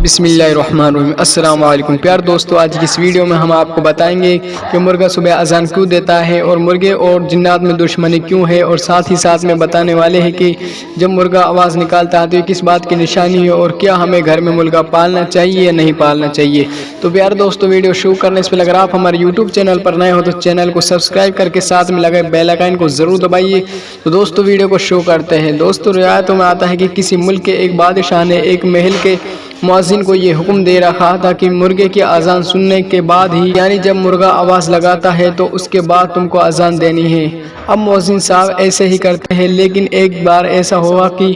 بسم اللہ الرحمن الرحیم۔ السلام علیکم پیار دوستو، آج کی اس ویڈیو میں ہم آپ کو بتائیں گے کہ مرغہ صبح اذان کیوں دیتا ہے اور مرغے اور جنات میں دشمنی کیوں ہے، اور ساتھ ہی ساتھ میں بتانے والے ہیں کہ جب مرغہ آواز نکالتا ہے تو یہ کس بات کی نشانی ہے، اور کیا ہمیں گھر میں مرغہ پالنا چاہیے یا نہیں پالنا چاہیے۔ تو پیار دوستو، ویڈیو شروع کرنے سے پہلے اگر آپ ہمارے یوٹیوب چینل پر نئے ہو تو چینل کو سبسکرائب کر کے ساتھ میں لگے بیل آئکن کو ضرور دبائیے۔ تو دوستو ویڈیو کو شروع کرتے ہیں۔ دوستو روایتوں میں آتا ہے کہ کسی ملک کے ایک بادشاہ نے ایک محل کے مؤذن کو یہ حکم دے رکھا تھا کہ مرغے کی اذان سننے کے بعد ہی، یعنی جب مرغہ آواز لگاتا ہے تو اس کے بعد تم کو اذان دینی ہے۔ اب مؤذن صاحب ایسے ہی کرتے ہیں، لیکن ایک بار ایسا ہوا کہ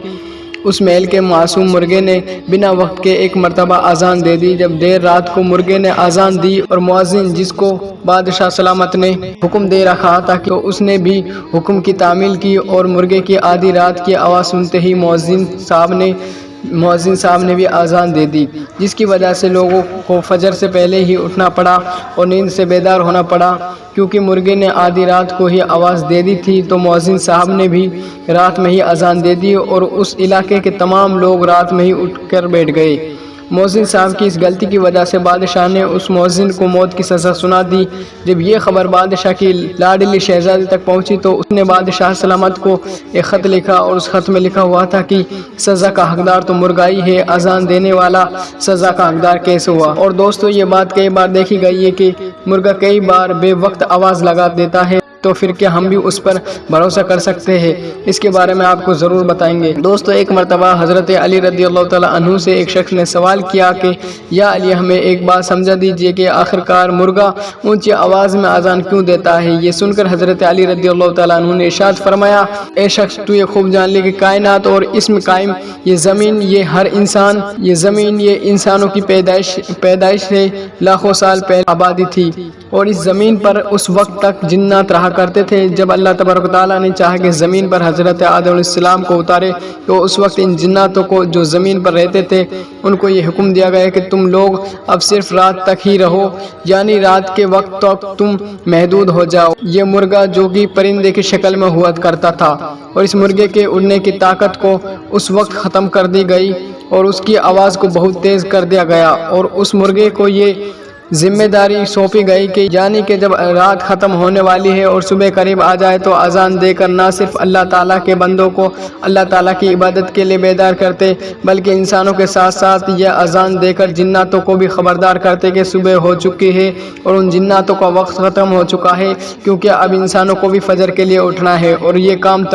اس محل کے معصوم مرغے نے بنا وقت کے ایک مرتبہ اذان دے دی۔ جب دیر رات کو مرغے نے اذان دی اور مؤذن جس کو بادشاہ سلامت نے حکم دے رکھا تھا کہ اس نے بھی حکم کی تعمیل کی، اور مرغے کی آدھی رات کی آواز سنتے ہی مؤذن صاحب نے بھی اذان دے دی، جس کی وجہ سے لوگوں کو فجر سے پہلے ہی اٹھنا پڑا اور نیند سے بیدار ہونا پڑا۔ کیونکہ مرغے نے آدھی رات کو ہی آواز دے دی تھی تو مؤذن صاحب نے بھی رات میں ہی اذان دے دی، اور اس علاقے کے تمام لوگ رات میں ہی اٹھ کر بیٹھ گئے۔ مؤذن صاحب کی اس غلطی کی وجہ سے بادشاہ نے اس مؤذن کو موت کی سزا سنا دی۔ جب یہ خبر بادشاہ کی لاڈلی شہزادی تک پہنچی تو اس نے بادشاہ سلامت کو ایک خط لکھا، اور اس خط میں لکھا ہوا تھا کہ سزا کا حقدار تو مرغا ہی ہے، اذان دینے والا سزا کا حقدار کیسے ہوا۔ اور دوستو یہ بات کئی بار دیکھی گئی ہے کہ مرغا کئی بار بے وقت آواز لگا دیتا ہے، تو پھر کیا ہم بھی اس پر بھروسہ کر سکتے ہیں؟ اس کے بارے میں آپ کو ضرور بتائیں گے۔ دوستو ایک مرتبہ حضرت علی رضی اللہ تعالیٰ عنہ سے ایک شخص نے سوال کیا کہ یا علی، ہمیں ایک بات سمجھا دیجئے کہ آخرکار مرغہ اونچی آواز میں اذان کیوں دیتا ہے؟ یہ سن کر حضرت علی رضی اللہ تعالیٰ عنہ نے ارشاد فرمایا، اے شخص، تو یہ خوب جان لے کہ کائنات اور اس میں قائم یہ زمین، یہ ہر انسان، یہ زمین یہ انسانوں کی پیدائش سے لاکھوں سال پہلے آبادی تھی، اور اس زمین پر اس وقت تک جنات رہا کرتے تھے۔ جب اللہ تبارک و تعالیٰ نے چاہا کہ زمین پر حضرت آدم علیہ السلام کو اتارے تو اس وقت ان جناتوں کو جو زمین پر رہتے تھے ان کو یہ حکم دیا گیا کہ تم لوگ اب صرف رات تک ہی رہو، یعنی رات کے وقت تک تم محدود ہو جاؤ۔ یہ مرغہ جو کہ پرندے کی شکل میں ہوا کرتا تھا، اور اس مرغے کے اڑنے کی طاقت کو اس وقت ختم کر دی گئی اور اس کی آواز کو بہت تیز کر دیا گیا، اور اس مرغے کو یہ ذمہ داری سونپی گئی کہ یعنی کہ جب رات ختم ہونے والی ہے اور صبح قریب آ جائے تو اذان دے کر نہ صرف اللہ تعالیٰ کے بندوں کو اللہ تعالیٰ کی عبادت کے لیے بیدار کرتے، بلکہ انسانوں کے ساتھ ساتھ یہ اذان دے کر جناتوں کو بھی خبردار کرتے کہ صبح ہو چکی ہے اور ان جناتوں کا وقت ختم ہو چکا ہے، کیونکہ اب انسانوں کو بھی فجر کے لیے اٹھنا ہے، اور یہ کام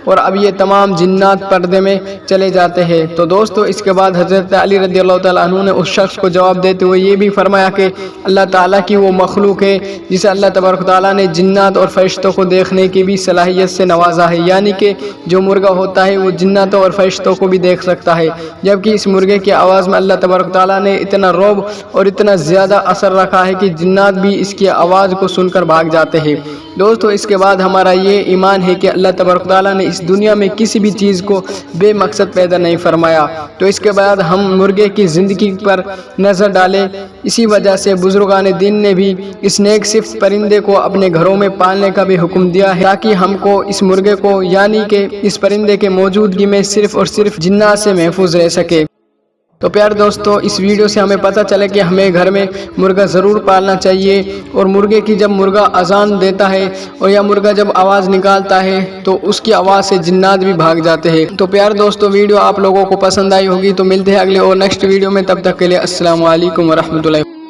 اب یہ تمام جنات پردے میں چلے جاتے ہیں۔ تو دوستو اس کے بعد حضرت علی رضی اللہ تعالیٰ عنہ نے اس شخص کو جواب دیتے ہوئے یہ بھی فرمایا کہ اللہ تعالیٰ کی وہ مخلوق ہے جسے اللہ تبارک و تعالیٰ نے جنات اور فرشتوں کو دیکھنے کی بھی صلاحیت سے نوازا ہے، یعنی کہ جو مرغہ ہوتا ہے وہ جناتوں اور فرشتوں کو بھی دیکھ سکتا ہے، جبکہ اس مرغے کی آواز میں اللہ تبارک و تعالیٰ نے اتنا رعب اور اتنا زیادہ اثر رکھا ہے کہ جنات بھی اس کی آواز کو سن کر بھاگ جاتے ہیں۔ دوستو اس کے بعد ہمارا یہ ایمان ہے کہ اللہ تبارک و تعالیٰ نے اس دنیا میں کسی بھی چیز کو بے مقصد پیدا نہیں فرمایا۔ تو اس کے بعد ہم مرغے کی زندگی پر نظر ڈالیں، اسی وجہ سے بزرگان دین نے بھی اس نیک صفت پرندے کو اپنے گھروں میں پالنے کا بھی حکم دیا ہے، تاکہ ہم کو اس مرغے کو یعنی کہ اس پرندے کے موجودگی میں صرف اور صرف جنات سے محفوظ رہ سکے۔ تو پیار دوستو اس ویڈیو سے ہمیں پتہ چلے کہ ہمیں گھر میں مرغہ ضرور پالنا چاہیے، اور مرغے کی جب مرغہ اذان دیتا ہے اور یا مرغہ جب آواز نکالتا ہے تو اس کی آواز سے جنات بھی بھاگ جاتے ہیں۔ تو پیار دوستو ویڈیو آپ لوگوں کو پسند آئی ہوگی، تو ملتے ہیں اگلے اور نیکسٹ ویڈیو میں، تب تک کے لیے السلام علیکم ورحمۃ اللہ۔